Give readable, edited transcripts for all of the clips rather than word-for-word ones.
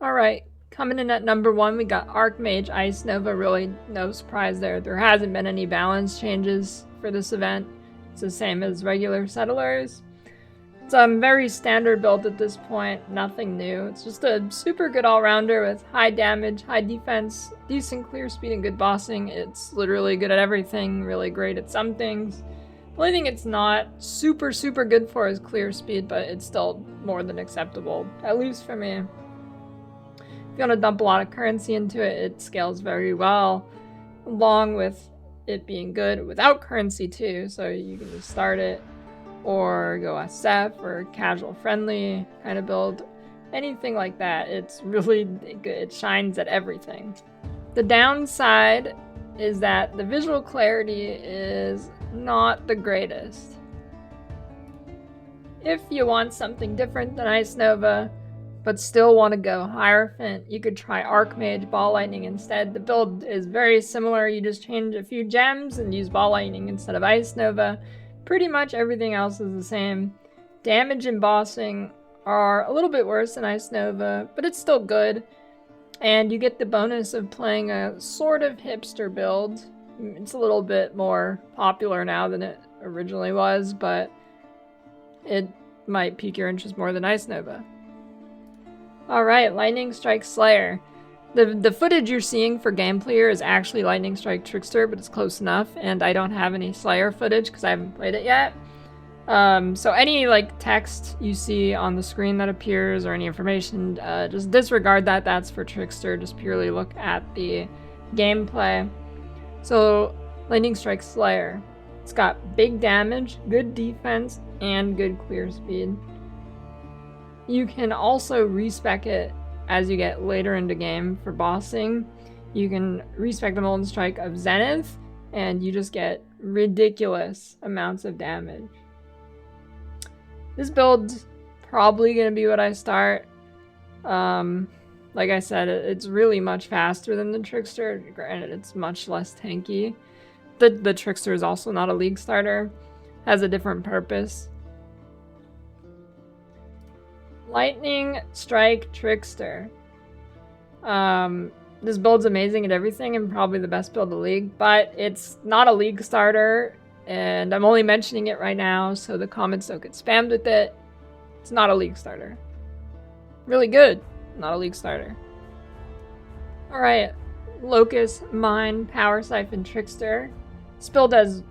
Alright, coming in at number 1, we got Archmage Ice Nova. Really no surprise there. There hasn't been any balance changes for this event. It's the same as regular settlers. It's a very standard build at this point, nothing new. It's just a super good all-rounder with high damage, high defense, decent clear speed, and good bossing. It's literally good at everything, really great at some things. The only thing it's not super good for is clear speed, but it's still more than acceptable, at least for me. If you want to dump a lot of currency into it, it scales very well, along with it being good without currency too, so you can just start it or go SF or casual friendly kind of build, anything like that. It's really good. It shines at everything. The downside is that the visual clarity is not the greatest. If you want something different than Ice Nova, but still want to go hierophant, you could try archmage ball lightning instead. The build is very similar. You just change a few gems and use ball lightning instead of Ice Nova. Pretty much everything else is the same. Damage and bossing are a little bit worse than Ice Nova, but it's still good. And you get the bonus of playing a sort of hipster build. It's a little bit more popular now than it originally was, but it might pique your interest more than Ice Nova. Alright, Lightning Strike Slayer. The footage you're seeing for gameplay here is actually Lightning Strike Trickster, but it's close enough, and I don't have any Slayer footage because I haven't played it yet. So any text you see on the screen that appears or any information, just disregard that. That's for Trickster. Just purely look at the gameplay. So Lightning Strike Slayer. It's got big damage, good defense, and good clear speed. You can also respec it as you get later into game for bossing. You can respec the Molten Strike of Zenith, and you just get ridiculous amounts of damage. This build's probably going to be what I start. Like I said, it's really much faster than the Trickster. Granted, it's much less tanky. The Trickster is also not a league starter. Has a different purpose. Lightning Strike Trickster. This build's amazing at everything and probably the best build in the league, but it's not a league starter, and I'm only mentioning it right now so the comments don't get spammed with it. It's not a league starter. Really good, not a league starter. Alright, Locus, Mine, Power Siphon, Trickster. This build does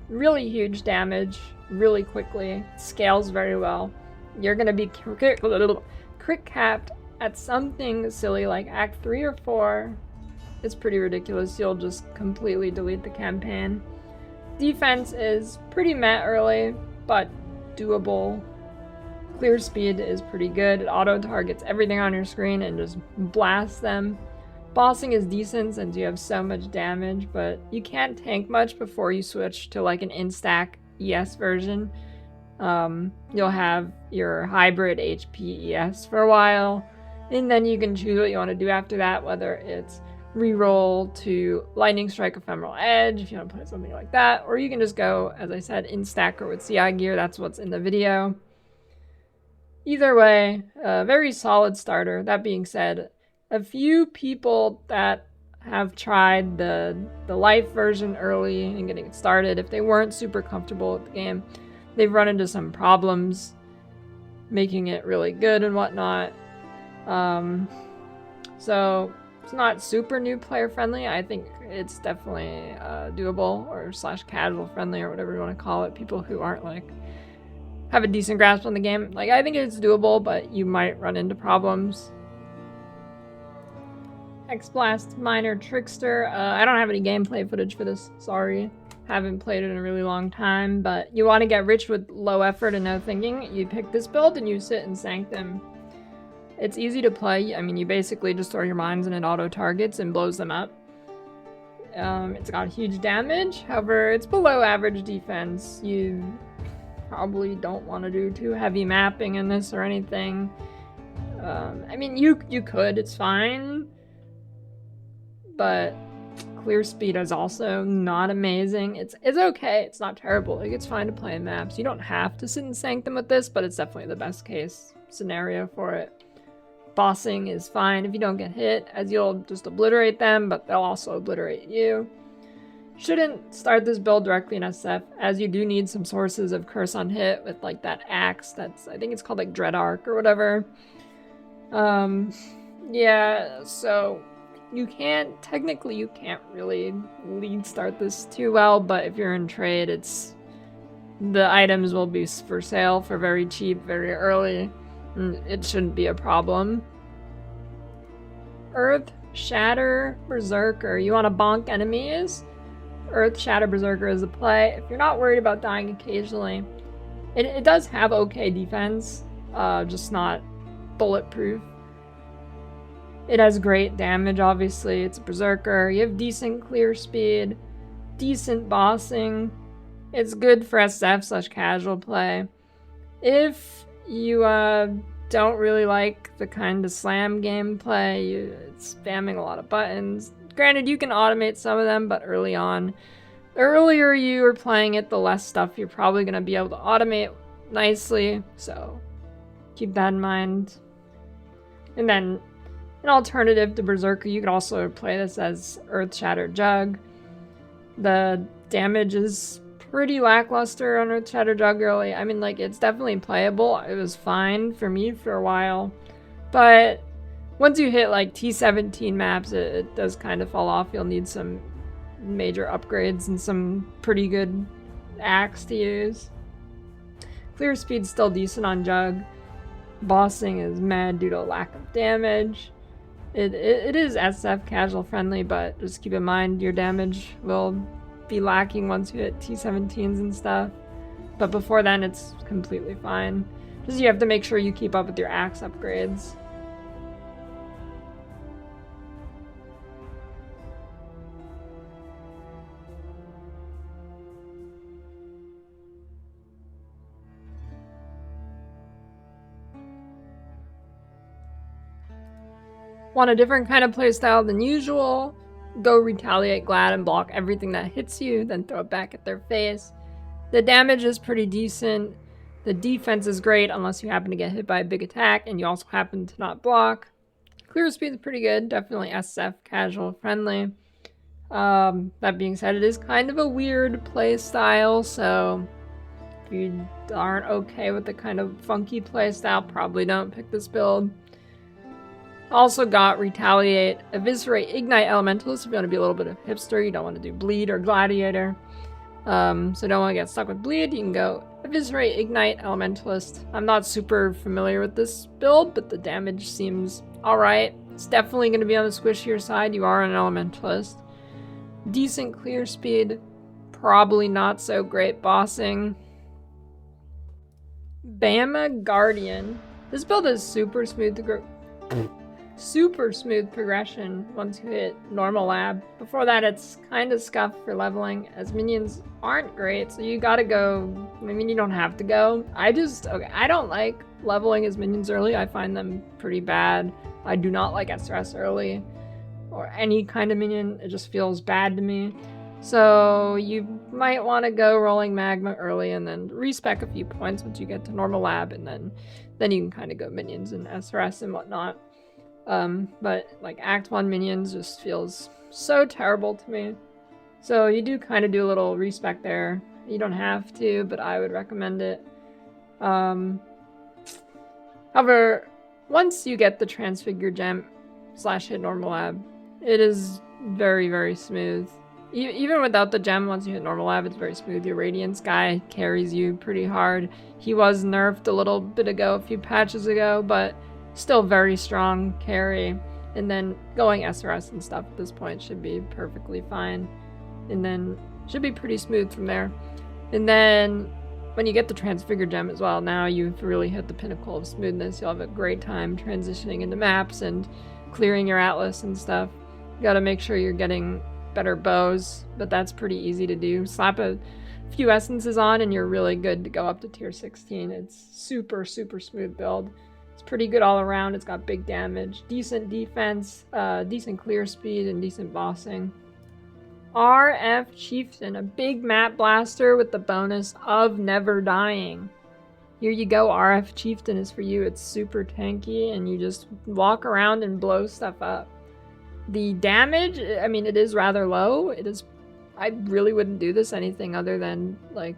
really huge damage really quickly, scales very well. You're going to be crit capped at something silly like Act 3 or 4. It's pretty ridiculous. You'll just completely delete the campaign. Defense is pretty meh early, but doable. Clear speed is pretty good. It auto-targets everything on your screen and just blasts them. Bossing is decent since you have so much damage, but you can't tank much before you switch to an in-stack ES version. You'll have your hybrid HP ES for a while, and then you can choose what you want to do after that, whether it's reroll to Lightning Strike Ephemeral Edge if you want to play something like that, or you can just go, as I said, in stacker with CI gear. That's what's in the video. Either way, a very solid starter. That being said, a few people that have tried the life version early and getting it started, if they weren't super comfortable with the game, they've run into some problems making it really good and whatnot. So it's not super new player friendly. I think it's definitely doable or / casual friendly or whatever you want to call it. People who aren't have a decent grasp on the game. I think it's doable, but you might run into problems. Hexblast, Minor, Trickster. I don't have any gameplay footage for this, sorry. Haven't played it in a really long time, but you want to get rich with low effort and no thinking, you pick this build and you sit in Sanctum. It's easy to play. I mean, you basically just throw your mines and it auto-targets and blows them up. It's got huge damage, however, it's below average defense. You probably don't want to do too heavy mapping in this or anything. I mean, you could, it's fine, but clear speed is also not amazing. It's okay, it's not terrible. It's fine to play in maps. You don't have to sit in Sanctum with this, but it's definitely the best case scenario for it. Bossing is fine if you don't get hit, as you'll just obliterate them, but they'll also obliterate you. Shouldn't start this build directly in SF, as you do need some sources of curse on hit with like that axe that's, I think it's called like Dread Arc or whatever. Yeah, so you can't really lead start this too well, but if you're in trade, the items will be for sale for very cheap, very early. It shouldn't be a problem. Earthshatter Berserker. You want to bonk enemies? Earthshatter Berserker is a play. If you're not worried about dying occasionally, it does have okay defense, just not bulletproof. It has great damage, obviously. It's a berserker. You have decent clear speed, decent bossing. It's good for SF/casual play. If you don't really like the kind of slam gameplay, it's spamming a lot of buttons. Granted, you can automate some of them, but early on, the earlier you are playing it, the less stuff you're probably going to be able to automate nicely. So keep that in mind. And then an alternative to Berserker, you could also play this as Earthshatter Jugg. The damage is pretty lackluster on Earthshatter Jugg early. I mean, like, it's definitely playable. It was fine for me for a while. But once you hit, like, T17 maps, it does kind of fall off. You'll need some major upgrades and some pretty good axe to use. Clear speed's still decent on Jugg. Bossing is mad due to lack of damage. It is SF casual friendly, but just keep in mind your damage will be lacking once you hit T17s and stuff. But before then, it's completely fine. Just you have to make sure you keep up with your axe upgrades. Want a different kind of playstyle than usual? Go retaliate glad and block everything that hits you, then throw it back at their face. The damage is pretty decent. The defense is great unless you happen to get hit by a big attack and you also happen to not block. Clear speed is pretty good, definitely SF casual friendly. That being said, it is kind of a weird play style, so if you aren't okay with the kind of funky play style, probably don't pick this build. Also got retaliate, eviscerate, ignite elementalist if you want to be a little bit of hipster. You don't want to do bleed or gladiator. So don't want to get stuck with bleed. You can go eviscerate, ignite, elementalist. I'm not super familiar with this build, but the damage seems alright. It's definitely going to be on the squishier side. You are an elementalist. Decent clear speed. Probably not so great bossing. Bama Guardian. This build is super smooth to grow. Super smooth progression once you hit normal lab. Before that, it's kind of scuffed for leveling, as minions aren't great, so you gotta go. I mean, you don't have to go. I don't like leveling as minions early. I find them pretty bad. I do not like SRS early, or any kind of minion. It just feels bad to me. So you might want to go rolling magma early and then respec a few points once you get to normal lab, and then you can kind of go minions and SRS and whatnot. But like Act 1 minions just feels so terrible to me. So you do kind of do a little respec there. You don't have to, but I would recommend it. However, once you get the Transfigure gem / hit normal lab, it is very, very smooth. Even without the gem, once you hit normal lab, it's very smooth. Your Radiance guy carries you pretty hard. He was nerfed a little bit ago, a few patches ago, but still very strong carry. And then going SRS and stuff at this point should be perfectly fine. And then should be pretty smooth from there. And then when you get the Transfigure gem as well, now you've really hit the pinnacle of smoothness. You'll have a great time transitioning into maps and clearing your atlas and stuff. You gotta make sure you're getting better bows, but that's pretty easy to do. Slap a few essences on and you're really good to go up to tier 16. It's super, super smooth build. It's pretty good all around. It's got big damage, decent defense, decent clear speed, and decent bossing. RF Chieftain, a big map blaster with the bonus of never dying. Here you go, RF Chieftain is for you. It's super tanky, and you just walk around and blow stuff up. The damage, I mean, it is rather low. It is... I really wouldn't do this anything other than, like,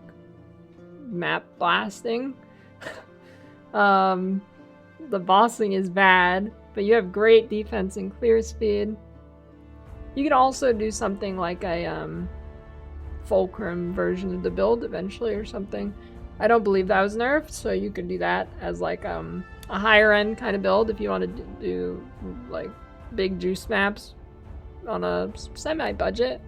map blasting. The bossing is bad, but you have great defense and clear speed. You can also do something like a fulcrum version of the build eventually or something. I don't believe that was nerfed, so you could do that as like a higher end kind of build if you want to do like big juice maps on a semi-budget.